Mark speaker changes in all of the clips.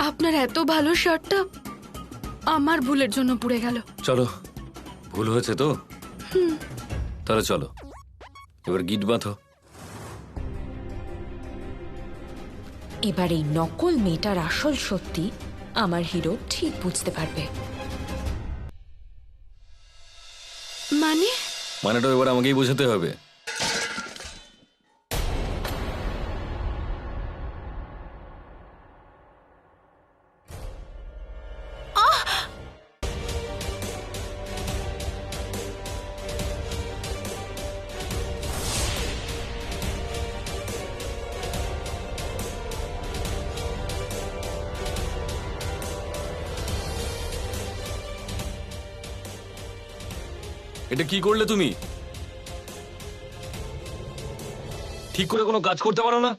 Speaker 1: আপনার এত ভালো শার্টটা আমার ভুলের জন্য পুড়ে গেল।
Speaker 2: চলো, ভুল হয়েছে তো, তাহলে চলো এবার গিট বাঁধো।
Speaker 3: এবার এই নকল মেয়েটার আসল সত্যি আমার হিরো ঠিক বুঝতে পারবে।
Speaker 2: মানেটা এবার আমাকেই বোঝাতে হবে। এটা কি করলে তুমি? ঠিক করে কোনো কাজ করতে পারো না?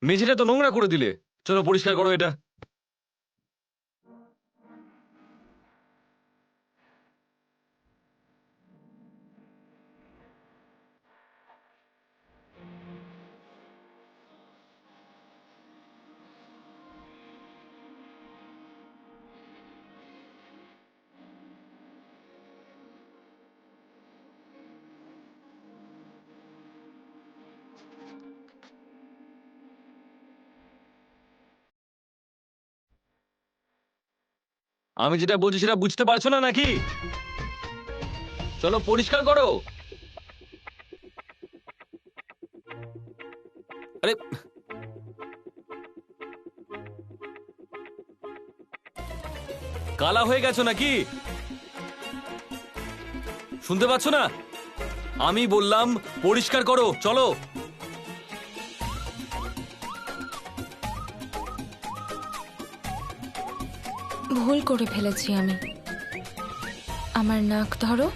Speaker 2: মেঝেটা তো নোংরা করে দিলে। চলো পরিষ্কার করো এটা। আমি যেটা বলছি সেটা বুঝতে পারছো না নাকি? চলো পরিষ্কার করো। আরে কালা হয়ে গেছো নাকি? শুনতে পাচ্ছ না? আমি বললাম পরিষ্কার করো, চলো।
Speaker 3: ভুল করে ফেলেছি আমি। আমার নাক ধরো।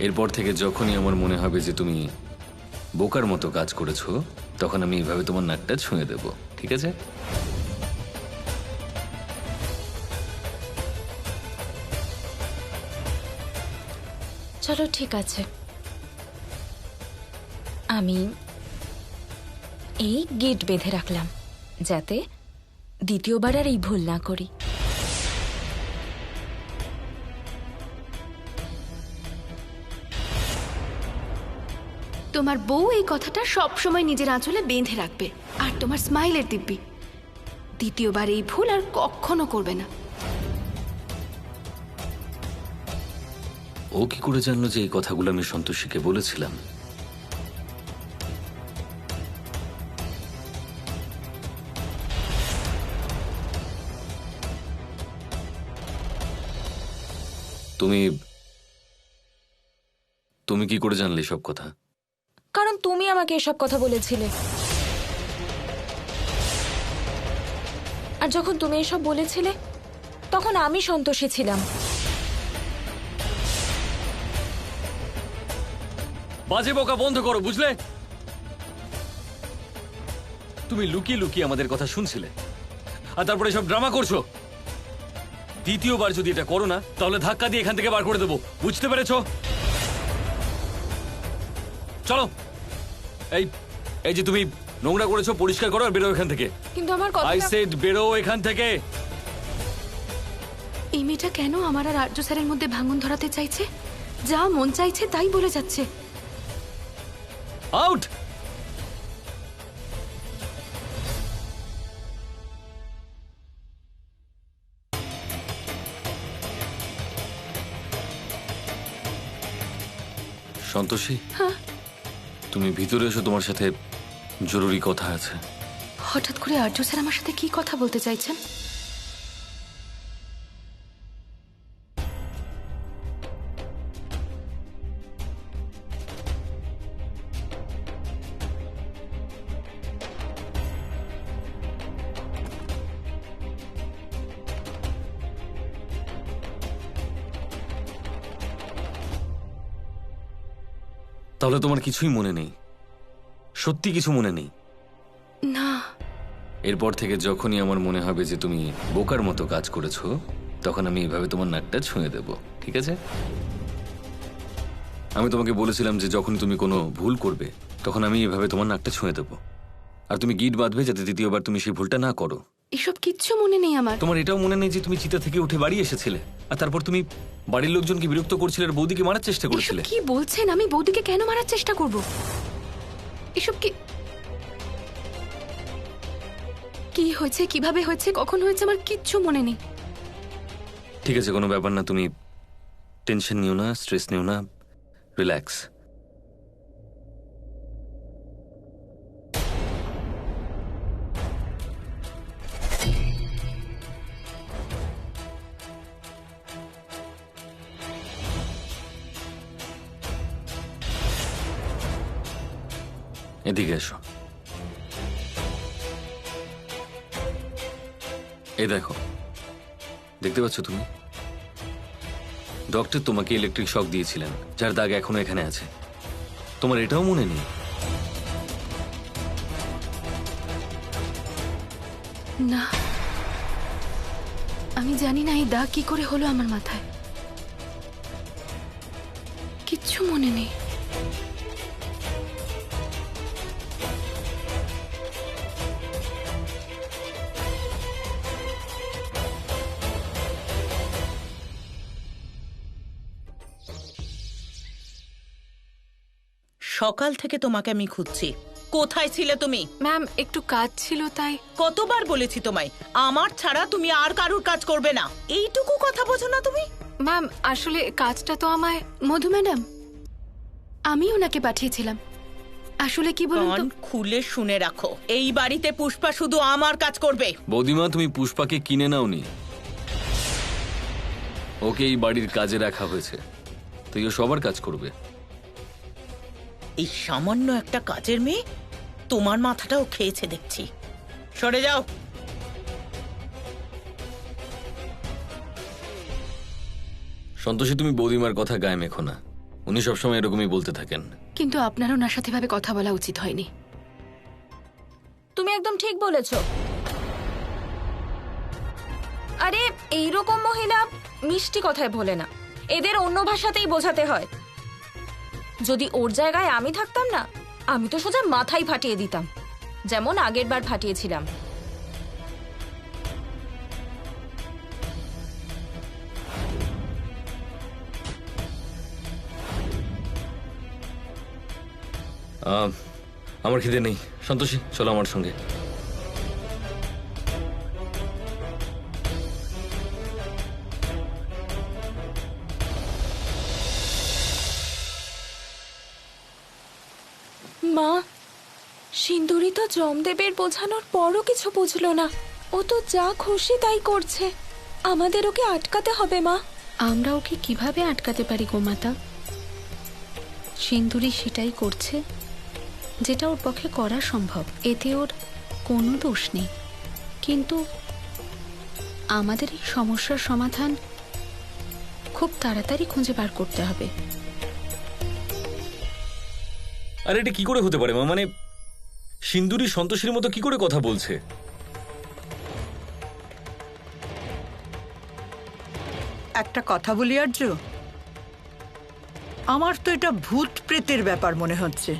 Speaker 2: এরপর থেকে যখনই আমার মনে হবে যে তুমি বোকার মতো কাজ করেছো, তখন আমি এইভাবে তোমার নাকটা ছুঁয়ে দেব, ঠিক আছে?
Speaker 3: চলো ঠিক আছে, আমি এই গেট বেঁধে রাখলাম যাতে দ্বিতীয়বার আর এই ভুল না করি।
Speaker 1: তোমার বউ এই কথাটা সব সময় নিজের আঁচলে বেঁধে রাখবে, আর তোমার স্মাইলের দিব্যি দ্বিতীয়বার এই ভুল আর কখনো করবে না।
Speaker 2: ও কি করে জানলো যে এই কথাগুলো আমি সন্তোষীকে বলেছিলাম? তুমি তুমি কি করে জানলে সব কথা?
Speaker 3: কারণ তুমি আমাকে এসব কথা বলেছিলে, আর যখন তুমি এসব বলেছিলে তখন আমি সন্তোষী ছিলাম।
Speaker 2: বাজে বকা বন্ধ করো, বুঝলে? তুমি লুকিয়ে লুকিয়ে আমাদের কথা শুনছিলে, আর তারপরে সব ড্রামা করছো। দ্বিতীয়বার যদি এটা করো না, তাহলে ধাক্কা দিয়ে এখান থেকে বার করে দেবো, বুঝতে পেরেছো? চলো, এই এই যে তুমি নোংরা করেছো, পরিষ্কার করো আর বেরো এখান থেকে।
Speaker 3: কিন্তু আমার
Speaker 2: আই
Speaker 3: কথা
Speaker 2: সেড বেরো এখান থেকে।
Speaker 1: এই মেয়েটা কেন আমার আর আর্য স্যারের মধ্যে ভাঙন ধরাতে চাইছে? যা মন চাইছে তাই বলে যাচ্ছে।
Speaker 2: আউট! সন্তোষী, তুমি ভিতরে এসো, তোমার সাথে জরুরি কথা আছে।
Speaker 1: হঠাৎ করে আর্য স্যার আমার সাথে কি কথা বলতে চাইছেন?
Speaker 2: তাহলে তোমার কিছুই মনে নেই? সত্যি কিছু মনে নেই?
Speaker 1: না।
Speaker 2: এরপর থেকে যখনই আমার মনে হবে যে তুমি বোকার মতো কাজ করেছো, তখন আমি এইভাবে তোমার নাকটা ছুঁয়ে দেব, ঠিক আছে? আমি তোমাকে বলেছিলাম যে যখন তুমি কোনো ভুল করবে তখন আমি এভাবে তোমার নাকটা ছুঁয়ে দেবো, আর তুমি গিট বাঁধবে যাতে দ্বিতীয়বার তুমি সেই ভুলটা না করো।
Speaker 1: এসব কিচ্ছু মনে নেই আমার।
Speaker 2: তোমার এটাও মনে নেই যে তুমি চিতা থেকে উঠে বাড়ি এসেছিলে, আর তারপর তুমি বাড়ির লোকজনকে বিরক্ত করছিলে আর বৌদিকে মারার চেষ্টা
Speaker 1: এসব
Speaker 2: করেছিলে।
Speaker 1: কি বলছেন? আমি বৌদিকে কেন মারার চেষ্টা করব? এসব কি কি হয়েছে, কিভাবে হয়েছে, কখন হয়েছে, আমার কিচ্ছু মনে নেই।
Speaker 2: ঠিক আছে, কোনো ব্যাপার না, তুমি টেনশন নিও না, স্ট্রেস নিও না, রিল্যাক্স। এদিকে এসো। এই দেখো, দেখতে পাচ্ছ তুমি? ডক্টর তোমাকে ইলেকট্রিক শক দিয়েছিলেন, যার দাগ এখনো এখানে আছে। তোমার এটাও মনে নেই?
Speaker 1: না, আমি জানি না এই দাগ কি করে হলো আমার মাথায়। কিচ্ছু মনে নেই।
Speaker 4: সকাল থেকে তোমাকে আমি খুঁজছি, কোথায় ছিলে তুমি?
Speaker 1: ম্যাম, একটু কাজ ছিল তাই।
Speaker 4: কতবার বলেছি তোমায় আমার ছাড়া তুমি আর কারুর কাজ করবে না, এইটুকু কথা বোঝো না তুমি?
Speaker 1: ম্যাম, আসলে কাজটা তো আমায় মধু ম্যাডাম, আমি ওনাকে পাঠিয়েছিলাম। আসলে কি বলুন তো,
Speaker 4: কান খুলে শুনে রাখো, এই বাড়িতে পুষ্পা শুধু আমার কাজ করবে।
Speaker 2: বৌদিমা, তুমি পুষ্পাকে কিনে নাওনি, ওকে এই বাড়ির কাজে রাখা হয়েছে, তো ও সবার কাজ করবে।
Speaker 4: এই সামান্য একটা কাজের মেয়ে তোমার মাথাটাও খেয়েছে দেখছি। সরে যাও।
Speaker 2: সন্তোষী, তুমি বৌদিমার কথা গায়ে মেখো না, উনি সবসময় এরকমই বলতে থাকেন।
Speaker 1: কিন্তু আপনার ওনার সাথে ভাবে কথা বলা উচিত হয়নি।
Speaker 3: তুমি একদম ঠিক বলেছ। আরে এইরকম মহিলা মিষ্টি কথায় বলে না, এদের অন্য ভাষাতেই বোঝাতে হয়। যদি ওর জায়গায় আমি থাকতাম না, আমি তো সোজা মাথাই ফাটিয়ে দিতাম, যেমন আগের বার ফাটিয়েছিলাম।
Speaker 2: আমার খিদে নেই। সন্তোষী, চলো আমার সঙ্গে।
Speaker 3: মা, সিন্দুরি তো জমদেবের বোঝানোর পরও কিছু বুঝলো না। ও তো যা খুশি তাই করছে। আমাদের ওকে আটকাতে হবে মা।
Speaker 1: আমরা ওকে কিভাবে আটকাতে পারি গোমাতা? সিন্দুরি সেটাই করছে যেটা ওর পক্ষে করা সম্ভব, এতে ওর কোনো দোষ নেই। কিন্তু আমাদের এই সমস্যার সমাধান খুব তাড়াতাড়ি খুঁজে বার করতে হবে।
Speaker 2: আর এটা কি করে হতে পারে মা? মানে সিন্দুরি সন্তোষীর মতো কি করে কথা বলছে?
Speaker 5: একটা কথা বলি আর্য, আমার তো এটা ভূত প্রেতের ব্যাপার মনে হচ্ছে।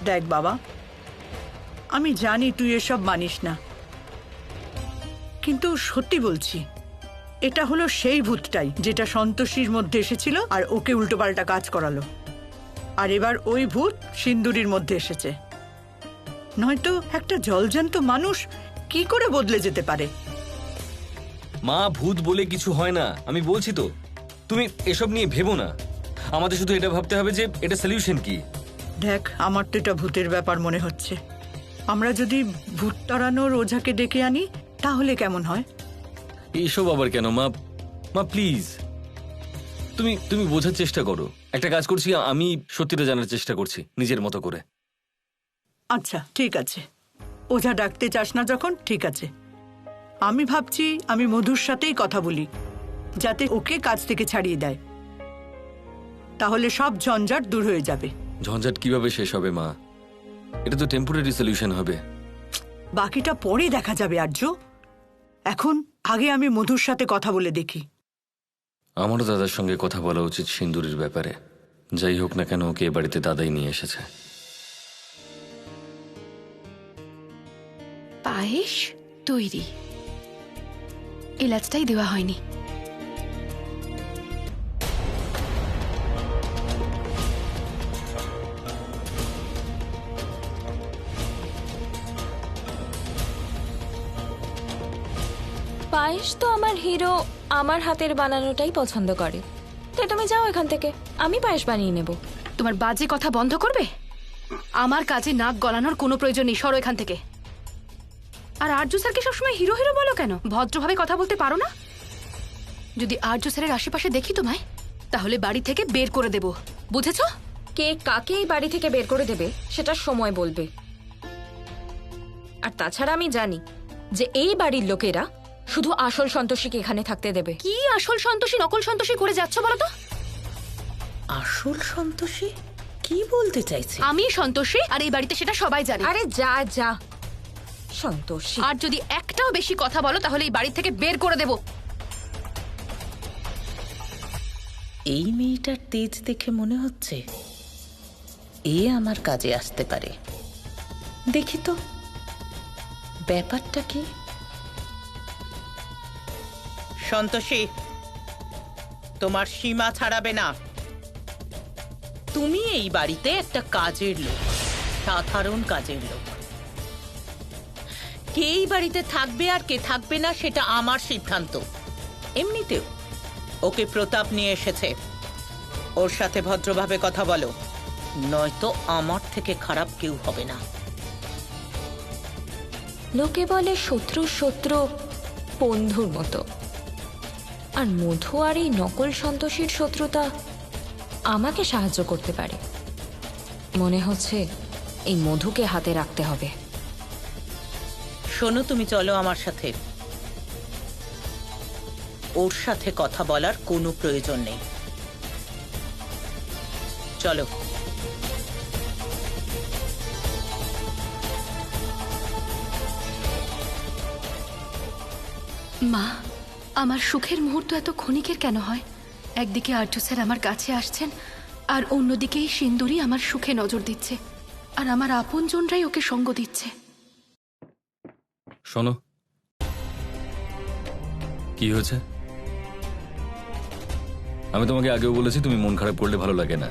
Speaker 5: দেখ বাবা, আমি জানি তুই এসব মানিস না, কিন্তু সত্যি বলছি, এটা হলো সেই ভূতটাই যেটা সন্তোষীর মধ্যে এসেছিল আর ওকে উল্টোপাল্টা কাজ করালো। আর এবার ওই ভূত সিন্দুরির মধ্যে এসেছে। নয়তো একটা জলজান্ত মানুষ কি করে বদলে যেতে পারে?
Speaker 2: মা, ভূত বলে কিছু হয় না, আমি বলছি তো। তুমি এসব নিয়ে ভেবো না, আমাদের শুধু এটা ভাবতে হবে যে এটা সলিউশন কি।
Speaker 5: দেখ, আমার তো এটা ভূতের ব্যাপার মনে হচ্ছে। আমরা যদি ভূত তাড়ানোর ওঝাকে ডেকে আনি তাহলে কেমন হয়?
Speaker 2: এইসব আবার কেন মা? মা প্লিজ, তুমি বোঝার চেষ্টা করো। একটা কাজ করছি, আমি সত্যিটা জানার চেষ্টা করছি নিজের মতো করে।
Speaker 5: আচ্ছা ঠিক আছে, ওঝা ডাকতে চাস না যখন, ঠিক আছে। আমি ভাবছি আমি মধুর সাথেই কথা বলি, যাতে ওকে কাজ থেকে ছাড়িয়ে দেয়। তাহলে সব ঝঞ্ঝাট দূর হয়ে যাবে।
Speaker 2: ঝঞ্ঝাট কিভাবে শেষ হবে মা? এটা তো টেম্পোরারি সলিউশন হবে।
Speaker 5: বাকিটা পরে দেখা যাবে আর্য। এখন আগে আমি মধুর সাথে কথা বলে দেখি।
Speaker 2: আমারও দাদার সঙ্গে কথা বলা উচিত সিন্দুরের ব্যাপারে। যাই হোক না কেন, ওকে এ বাড়িতে দাদাই নিয়ে এসেছে।
Speaker 6: পায়েস তৈরি, এলাচটাই দেওয়া হয়নি।
Speaker 3: পায়েস তো আমার হিরো আমার হাতের বানানোটাই পছন্দ করে, তাই তুমি যাও এখান থেকে, আমি পায়েস বানিয়ে নেব।
Speaker 6: তোমার বাজে কথা বন্ধ করবে? আমার কাজে নাক গলানোর কোনো প্রয়োজন নেই, সরো এখান থেকে। আর আর্য স্যারকে সবসময় হিরো হিরো বলো কেন? ভদ্রভাবে কথা বলতে পারো না? যদি আর্য স্যারের আশেপাশে দেখি তোমায়, তাহলে বাড়ি থেকে বের করে দেব, বুঝেছো?
Speaker 3: কে কাকে এই বাড়ি থেকে বের করে দেবে সেটা সময় বলবে। আর তাছাড়া আমি জানি যে এই বাড়ির লোকেরা শুধু আসল সন্তোষীকে এখানে থাকতে দেবে।
Speaker 6: কি আসল সন্তোষী নকল সন্তোষী করে যাচ্ছ বলো তো?
Speaker 4: আসল সন্তোষী কি বলতে চাইছে?
Speaker 6: আমি সন্তোষী, আর এই বাড়িতে সেটা সবাই জানে।
Speaker 3: আরে যা যা সন্তোষী।
Speaker 6: আর যদি একটাও বেশি কথা বলো তাহলে এই বাড়ি থেকে বের করে দেব।
Speaker 4: এই মেয়েটার তেজ দেখে মনে হচ্ছে এ আমার কাজে আসতে পারে। দেখি তো ব্যাপারটা কি। সন্তোষী, তোমার সীমা ছাড়াবে না। তুমি এই বাড়িতে একটা কাজের লোক, সাধারণ কাজের লোক। কে এই বাড়িতে থাকবে আর কে থাকবে না সেটা আমার সিদ্ধান্ত। এমনিতেও ওকে প্রতাপ নিয়ে এসেছে, ওর সাথে ভদ্রভাবে কথা বলো, নয়তো আমার থেকে খারাপ কেউ হবে না।
Speaker 3: লোকে বলে শত্রুর শত্রু বন্ধুর মতো, আর মধু আর এই নকল সন্তোষীর শত্রুতা আমাকে সাহায্য করতে পারে। মনে হচ্ছে এই মধুকে হাতে রাখতে হবে।
Speaker 4: শোনো, তুমি চলো আমার সাথে। ওর সাথে কথা বলার কোনো প্রয়োজন নেই, চলো।
Speaker 6: মা, আমার সুখের মুহূর্ত এত ক্ষণিকের কেন হয়? একদিকে আর্য স্যার আমার কাছে আসছেন, আর অন্যদিকে এই সিন্দুরই আমার সুখে নজর দিচ্ছে, আর আমার আপনজনরাই ওকে সঙ্গ দিচ্ছে।
Speaker 2: শোনো, কি হয়েছে? আমি তোমাকে আগেও বলেছি তুমি মন খারাপ করলে ভালো লাগে না।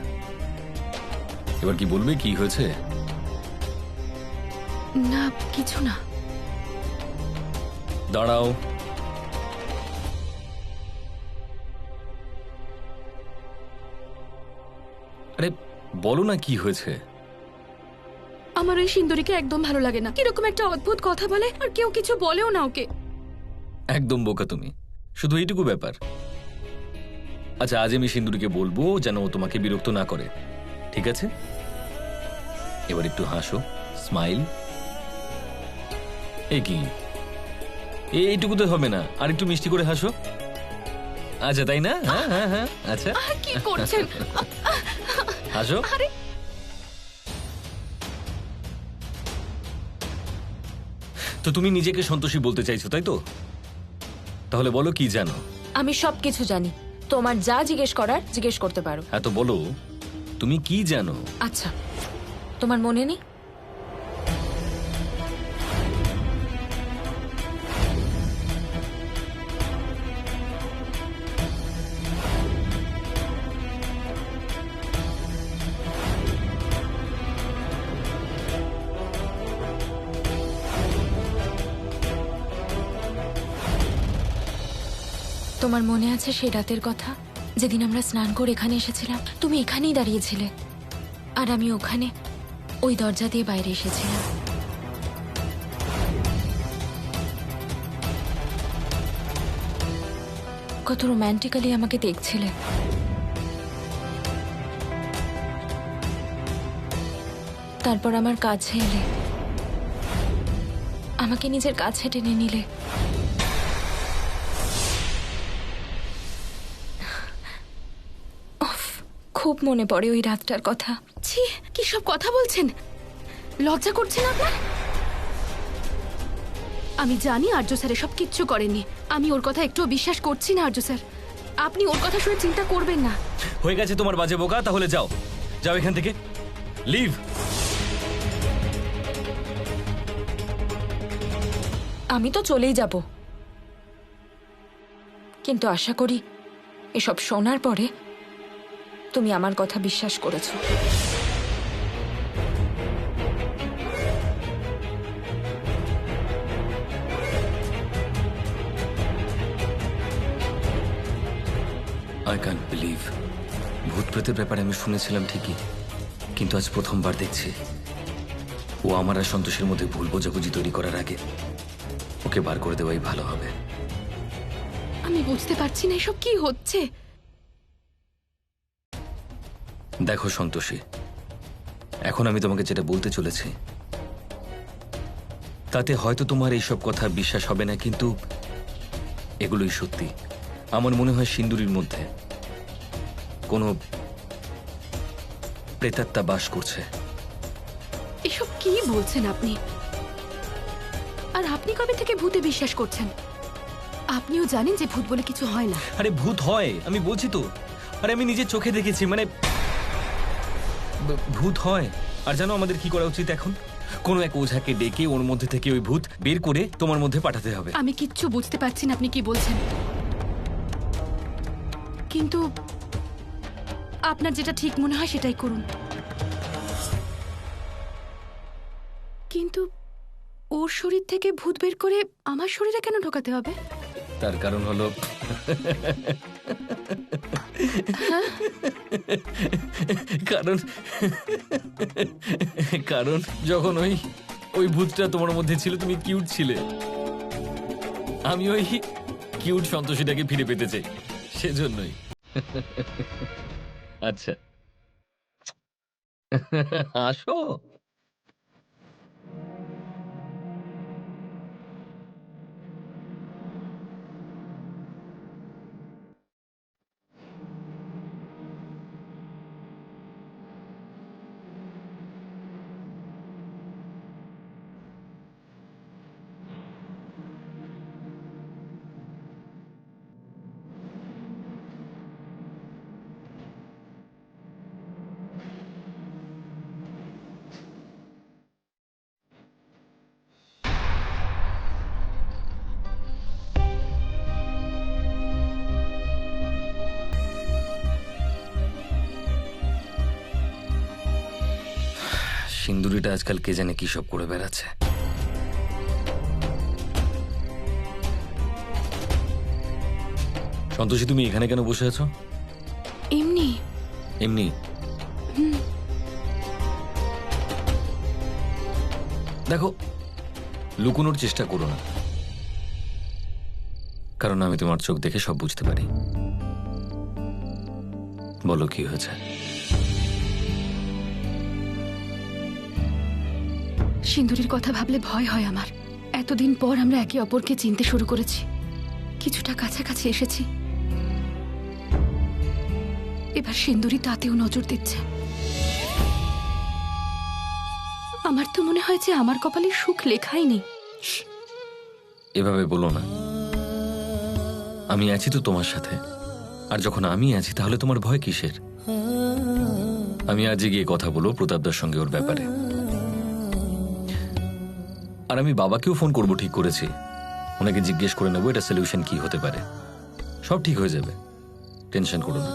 Speaker 2: এবার কি বলবে, কি হয়েছে?
Speaker 6: না, কিছু না।
Speaker 2: দাঁড়াও। আরে বলো না কি হয়েছে।
Speaker 6: আমার ওই সিন্দুরিকে একদম ভালো লাগে না। কিরকম একটা অদ্ভুত কথা বলে, আর কেউ কিছু বলেও না ওকে।
Speaker 2: একদম বোকা তুমি, শুধু এইটুকু ব্যাপার। আচ্ছা, আজ আমি সিন্দুরিকে বলবো যেন ও তোমাকে বিরক্ত না করে, ঠিক আছে? এবার একটু হাসো, স্মাইল। এই কি, এইটুকুতে হবে না, আর একটু মিষ্টি করে হাসো। আচ্ছা, তাই না? হ্যাঁ হ্যাঁ হ্যাঁ, আচ্ছা
Speaker 6: কি করছেন?
Speaker 2: হাসো। তো তুমি নিজেকে সন্তোষী বলতে চাইছো, তাই তো? তাহলে বলো কি জানো।
Speaker 3: আমি সবকিছু জানি, তোমার যা জিজ্ঞেস করার জিজ্ঞেস করতে পারো।
Speaker 2: হ্যাঁ, তো বলো তুমি কি জানো।
Speaker 3: আচ্ছা, তোমার মনে নেই? তোমার মনে আছে সেই রাতের কথা, যেদিন আমরা স্নান করে এখানে এসেছিলাম? তুমি এখানেই দাঁড়িয়েছিলে, আর আমি ওখানে ওই দরজা দিয়ে বাইরে এসেছিলাম। কত রোম্যান্টিক্যালি আমাকে দেখছিলে। তারপর আমার কাছে এলে, আমাকে নিজের কাছে টেনে নিলে। খুব মনে পড়ে ওই রাতটার কথা।
Speaker 6: ছি, কি সব কথা বলছেন? লজ্জা করছে না আপনার? আমি জানি আর্য স্যার এসব কিচ্ছু করেননি। আমি ওর কথা একটুও বিশ্বাস করছি না আর্য স্যার। আপনি ওর কথা শুনে চিন্তা করবেন না।
Speaker 2: হয়ে গেছে তোমার বাজে বোকা, তাহলে যাও, যাও এখান থেকে, লিভ।
Speaker 3: আমি তো চলেই যাব, কিন্তু আশা করি এসব শোনার পরে তুমি আমার কথা বিশ্বাস করেছো।
Speaker 2: আই ক্যান্ট বিলিভ, ভূত প্রেতের ব্যাপারে আমি শুনেছিলাম ঠিকই, কিন্তু আজ প্রথমবার দেখছি ও আমার আর সন্তোষের মধ্যে ভুল বোঝাবুঝি তৈরি করার আগে ওকে বার করে দেওয়াই ভালো হবে।
Speaker 6: আমি বুঝতে পারছি না এসব কি হচ্ছে।
Speaker 2: দেখো সন্তোষী, এখন আমি তোমাকে যেটা বলতে চলেছি তাতে হয়তো তোমার এইসব কথা বিশ্বাস হবে না, কিন্তু এগুলোই সত্যি। আমার মনে হয় সিন্দুরির মধ্যে কোনো প্রেতাত্মা বাস করছে।
Speaker 6: এসব কি বলছেন আপনি? আর আপনি কবে থেকে ভূতে বিশ্বাস করছেন? আপনিও জানেন যে ভূত বলে কিছু হয় না।
Speaker 2: আরে ভূত হয়, আমি বলছি তো, আরে আমি নিজের চোখে দেখেছি, মানে ভূত হয়। আর জানো আমাদের কি করা উচিত এখন? কোনো এক ওঝাকে ডেকে ওর মধ্যে থেকে ওই ভূত বের করে তোমার মধ্যে পাঠাতে হবে।
Speaker 6: আমি কিচ্ছু বুঝতে পারছি না আপনি কি বলছেন, কিন্তু আপনার যেটা ঠিক মনে হয় সেটাই করুন। কিন্তু ওর শরীর থেকে ভূত বের করে আমার শরীরে কেন ঢোকাতে হবে?
Speaker 2: তার কারণ হলো কারণ কারণ যখন ওই ভূতটা তোমার মধ্যে ছিল তুমি কিউট ছিলে। আমি ওই কিউট সন্তোষীটাকে ফিরে পেতে চাই, সেজন্যই। আচ্ছা আসো। সিন্দুরিটা আজকাল কে জানে কি সব করে বেড়াচ্ছে। সন্তোষী, তুমি এখানে কেন বসে আছো?
Speaker 6: এমনি
Speaker 2: এমনি? দেখো, লুকোনোর চেষ্টা করো না, কারণ আমি তোমার চোখ দেখে সব বুঝতে পারি। বলো কি হয়েছে?
Speaker 6: সিন্দুরির কথা ভাবলে ভয় হয় আমার। এতদিন পর আমরা একে অপরকে চিনতে শুরু করেছি, কিছুটা কাছাকাছি এসেছি। এবার সিন্দুরি তাতেও নজর দিচ্ছে। আমার তো মনে হয় যে আমার কপালে সুখ লেখাই নেই।
Speaker 2: এভাবে বলো না, আমি আছি তো তোমার সাথে। আর যখন আমি আছি তাহলে তোমার ভয় কিসের? আমি আজই গিয়ে কথা বলবো প্রতাপদার সঙ্গে ওর ব্যাপারে। আর আমি বাবাকেও ফোন করবো, ঠিক করেছি। ওনাকে জিজ্ঞেস করে নেবো এটা সলিউশন কি হতে পারে। সব ঠিক হয়ে যাবে, টেনশন করো না।